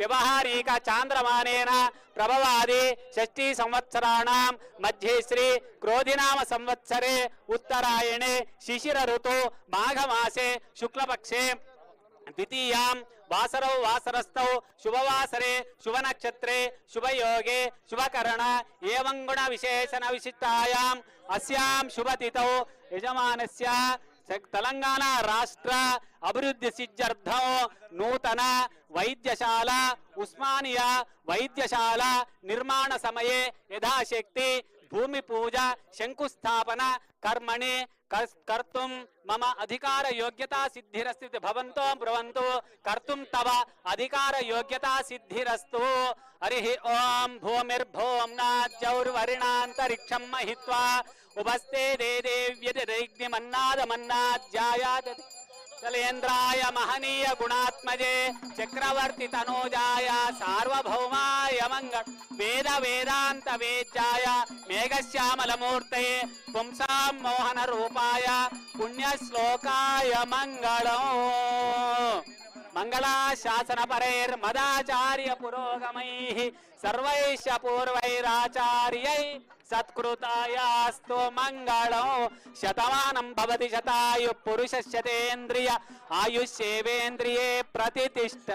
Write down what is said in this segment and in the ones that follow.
व्यवहारिक चांद्रमानेन प्रभवादि षष्ठी संवत्सराणां मध्ये श्री क्रोधिनाम संवत्सरे उत्तरायणे शिशिर ऋतु माघमासे शुक्लपक्षे द्वितीयां वासरौ वासरस्थौ शुभवासरे शुभनक्षत्रे शुभयोगे शुभकरण एवं गुण विशेषण विशिष्टायाम् अस्यां शुभतिथौ यजमानस्य तेलंगाणा राष्ट्र अभिवृद्धि सिद्ध्यर्थं नूतन वैद्यशाला उस्मानिया वैद्यशाला निर्माण समये यथाशक्ति भूमि पूजा शंकुस्थापन कर्मणि कर्तुं मम अधिकार योग्यता सिद्धिरस्तु भवन्तो ब्रुवन्तु कर्तुं तव अधिकार योग्यता सिद्धिरस्तु। हरिः ओं भूमिर्भूं नाद्यौर्वरिणान्तरिक्षं महित्वा उपस्थे देदेव्यतिरग्निमन्नादमन्नाद्यायात् चलेन्द्राय महनीय गुणात्मजे चक्रवर्ती तनोजाय सार्वभौमाय मंगल वेद वेदांत वेद्याय मेघश्यामलमूर्तये पुंसां मोहन रूपाय पुण्य श्लोकाय मंगलम् मंगलाशासन परैर्मदाचार्य पुरोगमैः सर्वैश्च पूर्वैराचार्यै सत्कृतायास्तु मंगलम्। शतमानं भवति शतायुः पुरुषशतेन्द्रिय आयुष्येवेन्द्रिये प्रतिष्ठ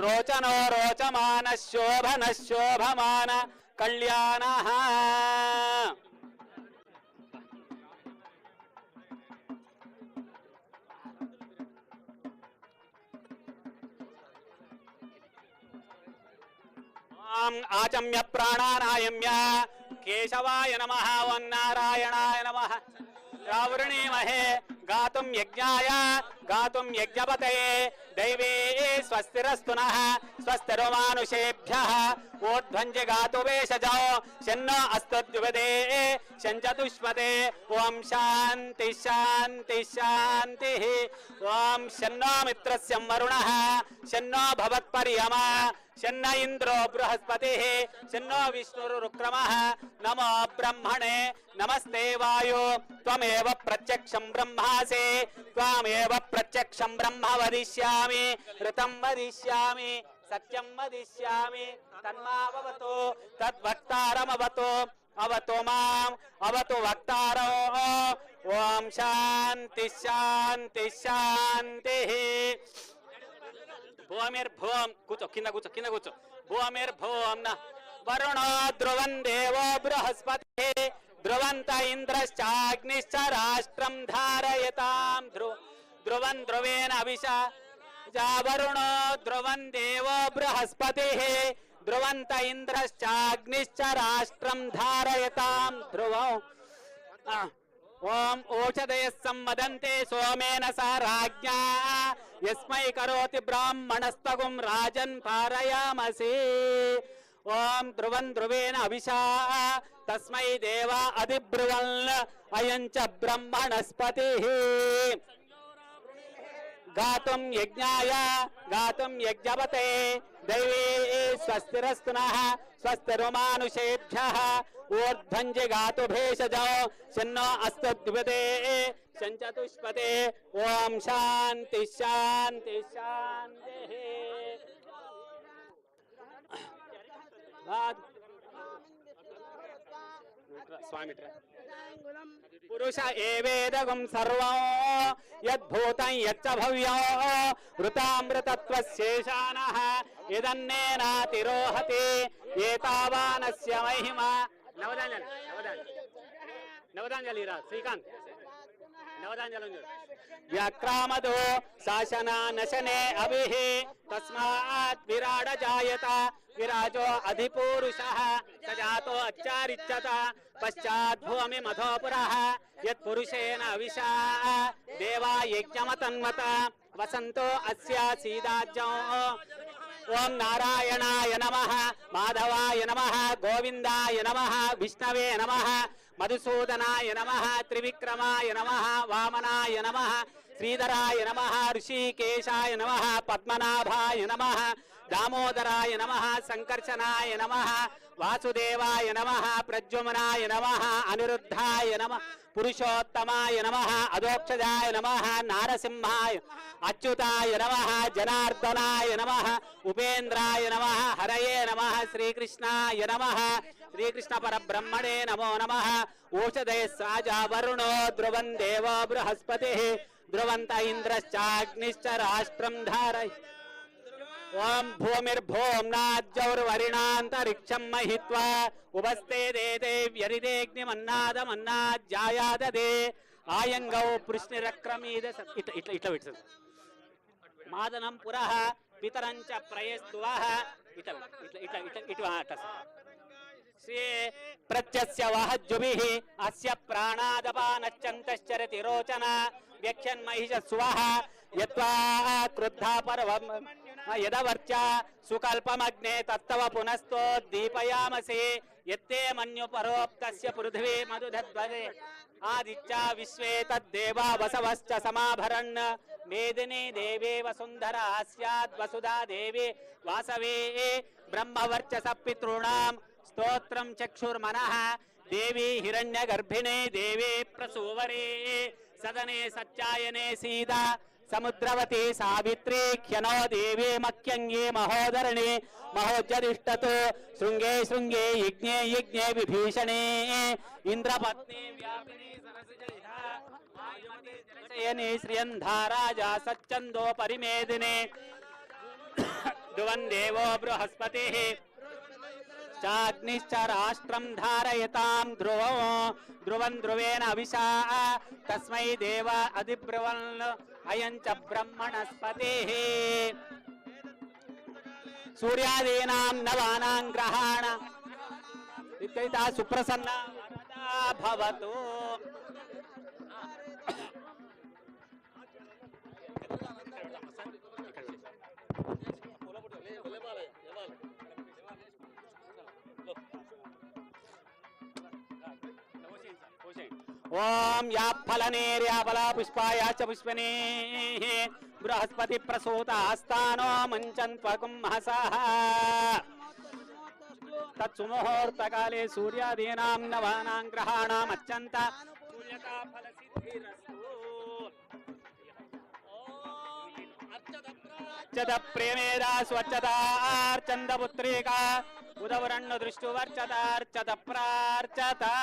रोचनो रोचमान शोभन शोभमान कल्याणः। आचम्य प्राणानायम्य केशवाय नमः ओं नारायणाय नमः। रावृणीमहे गातुं यज्ञाय गातुं यज्ञपतये दैवे स्वस्तिरस्तु नः स्वस्तिर्मानुषेभ्यः ऊर्ध्वञ्च गातु वेशजो शन्नो अस्तु द्विपदे शञ्चतुष्पदे ओं शान्ति शान्ति शान्तिः। ओं शन्नो मित्रस्य वरुणः शन्नो भवत्पर्यमा शन्न इंद्रो बृहस्पतिः शन्नो विष्णुरुक्रमः। नमो ब्रह्मणे नमस्ते वायो त्वमेव प्रत्यक्षं ब्रह्मासि त्वमेव प्रत्यक्षं ब्रह्म वदिष्यामि ऋतं वदिष्यामि सत्यं वदिष्यामि तन्मावतु तद्वक्तारमवतु अवतु माम् अवतु वक्तारो। ओम शांति शांति शांतिः। भूमिर्भूं కూర్చో కింద కూర్చో భూమిర్భూం న వరుణో ధ్రువం దేవో బృహస్పతి ధ్రువంత ఇంద్రశ్చాగ్నిశ్చ రాష్ట్రం ధారయతాం ధ్రువం ధ్రువేణ అవిషా వరుణో ధ్రువం దేవో బృహస్పతి ధ్రువంత ఇంద్రశ్చాగ్నిశ్చ రాష్ట్రం ధారయతాం ధ్రువం। ओम ओषधय सम्मदन्ते सोमेन सा राज्ञा यस्मै करोति ब्राह्मणस्तगुं राजन् पारयामसि। ओम ध्रुवं ध्रुवेण अभिषा तस्मै देवा अधिब्रुवन् अयं च ब्रह्मणस्पतिः। गातुं यज्ञाय गातुं यज्ञपते दैवे स्वस्तिरस्तु नः स्वस्तिर्मानुषेभ्यः ऊर्ध्वञ्च गातु भेषजो शन्नो अस्तु द्विपदे शञ्चतुष्पदे। ओम शान्ति शान्ति शान्तिः। स्वामी पुरुष एवेदगुं सर्वं यद्भूतं यच्च भव्यं वृतामृतत्वशेषाणः यदन्नेनातिरोहति एतावानस्य महिमा। नवदांजलि श्रीकांत नवदांजलि व्याक्रामदो शासना नशने अभिः तस्मात् विराड जायत विराजो अधिपुरुषः सजातो अच्छारिच्यत पश्चात् भूमि मधोपुरः यत्पुरुषेण अविशा देवा यज्ञमतन्वत वसन्तो अस्य सीदाज्ञो। ओम नारायणाय नमः माधवाय नमः गोविंदाय नमः विष्णवे नमः मधुसूदनाय नमः त्रिविक्रमाय नमः वामनाय नमः श्रीधराय नमः ऋषिकेशाय नमः पद्मनाभाय नमः दामोदराय नमः संकर्षणाय नमः वासुदेवाय नमः प्रद्युम्नाय नमः अनिरुद्धाय नमः पुरुषोत्तमाय नमः अधोक्षजाय नमः नारसिंहाय अच्युताय नमः जनार्दनाय नमः उपेन्द्राय नमः हरये नमः श्रीकृष्णाय नमः श्रीकृष्ण परब्रह्मणे नमो नमः ओषधये राजा वरुणो ध्रुवं देवो बृहस्पतिः ध्रुवन्त इन्द्रश्चाग्निश्च राष्ट्रं धारय ओम भूमिर्भोम्नाज्जौर्वरिणान्तरिक्षं महित्वा उपस्ते देते व्यरिदेग्निमन्नादमन्नाज्जायाददे आयंगौ पुष्णिरक्रमीद इट्ला विट्स मादनं पुरः पितरञ्च प्रयस्तुवः इट्ला श्री प्रत्यस्य वहज्जुभिः अस्य प्राणादपानच्चन्तश्चरति रोचना व्यक्षन्महिषस्वः यत्वा क्रुद्धा पर्वं यदवर्चा सुकल्पमग्ने तत्तव पुनस्तो दीपयामसे यत्ते मन्युपरोक्तस्य पृथ्वी मधुधद्वदे आदित्या विश्वे तद्देवा वसवश्च समाभरन् मेदिनी देवी वसुन्धरा स्याद् वसुधा देवी वासवे ब्रह्मवर्चस पितॄणां स्तोत्रं चक्षुर्मनः देवी हिरण्यगर्भिणे देवी प्रसूवरे सदने सच्चायने सीता समुद्रवती सावित्री ख्यनो देवी मक्यंगे महोदरणे महोज्जदिष्टतो शृंगे शृंगे यज्ञे यज्ञे विभीषणे इंद्रपत्नी व्यापिनी सरसिजरिधा वायुमती जलशयने श्रियंधाराजा सच्चंदो परिमेदिने ध्रुवं देवो बृहस्पतिः चाग्निश्च राष्ट्रं धारयतां ध्रुवं ध्रुवेण अविशा तस्मै देव अधिब्रवन् अयं च ब्रह्मणस्पतिः सूर्यादीनां नवानां ग्रहाण इत्येता सुप्रसन्ना वरदा भवतु ओम या फलनेर्याफला पुष्पाया च पुष्पनेः बृहस्पति प्रसूता हस्तानो मंचन्त्वकुं महसः तत्सुमुहूर्तकाले सूर्यादीनां नवानां ग्रहाणाम् अत्यन्त तुल्यता फलसिद्धिरस्तु अर्चद प्रेमेदा स्वच्छतार्चन्द पुत्रिका उदवरण्य दृष्टुवर्चतार्चद प्रार्चता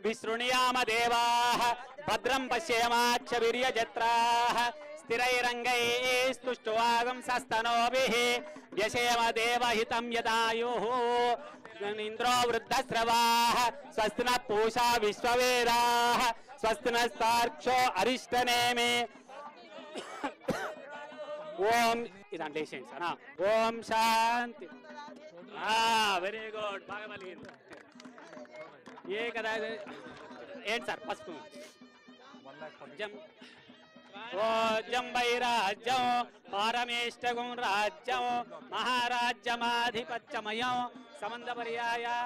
विसृणुयाम देवाः भद्रं पश्येमाक्षवीर्यजत्राः स्थिरैरङ्गैस्तुष्टुवागं सस्तनोभिः व्यशेम देवहितं यदायुः इन्द्रो वृद्धस्रवाः स्वस्ति नः पूषा विश्ववेदाः स्वस्ति नस्तार्क्ष्यो अरिष्टनेमि ओम ओम शांति वेरी गुड भागवलीन ये कदा एंड सर फर्स्ट जम ओ जंबैराज्यं पारमेष्टगुं राज्यं महाराज्यमाधिपत्यमयं समन्दपर्याया